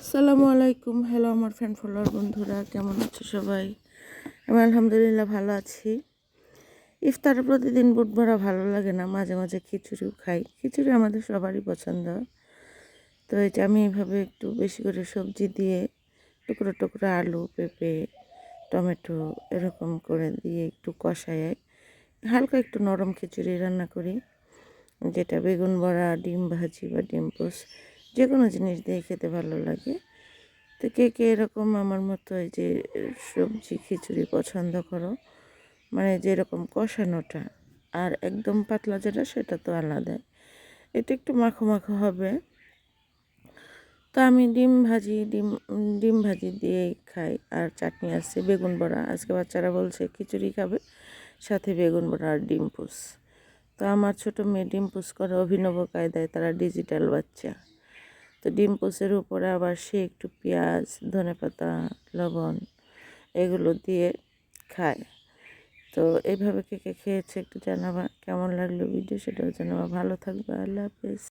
আসসালামু আলাইকুম। হ্যালো আমার ফ্রেন্ড ফলোয়ার বন্ধুরা, কেমন আছো সবাই? আমি আলহামদুলিল্লাহ ভালো আছি। ইফতারে প্রতিদিন বুট ভরা ভালো লাগে না, মাঝে মাঝে খিচুড়িও খাই। খিচুড়ি আমাদের সবারই পছন্দ। তো এই যে আমি এইভাবে একটু বেশি করে সবজি দিয়ে টুকরো টুকরো আলু, পেঁপে, টমেটো এরকম করে দিয়ে একটু কষায় হালকা একটু নরম খিচুড়ি রান্না করি, যেটা বেগুন বড়া, ডিম ভাজি বা ডিম পোস্ট যে কোনো জিনিস দিয়ে খেতে ভালো লাগে। তো কে কে এরকম আমার মতো এই যে সবজি খিচুড়ি পছন্দ করো, মানে যেরকম কষানোটা, আর একদম পাতলা যেটা সেটা তো আলাদা, এটা একটু মাখো মাখো হবে। তো আমি ডিম ভাজি দিয়েই খাই। আর চাটনি আছে, বেগুন বড়া। আজকে বাচ্চারা বলছে খিচুড়ি খাবে, সাথে বেগুন বড়া আর ডিম পোস। তো আমার ছোটো মেয়ে ডিম পোস করে অভিনব কায়দায়, তারা ডিজিটাল বাচ্চা। তো ডিম পোসের উপরে আবার সে একটু পেঁয়াজ, ধনেপাতা, লবণ এগুলো দিয়ে খায়। তো এইভাবে কে কে খেয়েছে একটু জানাবা, কেমন লাগলো ভিডিও সেটাও জানাবা। ভালো থাকবে, আল্লাহ হাফেজ।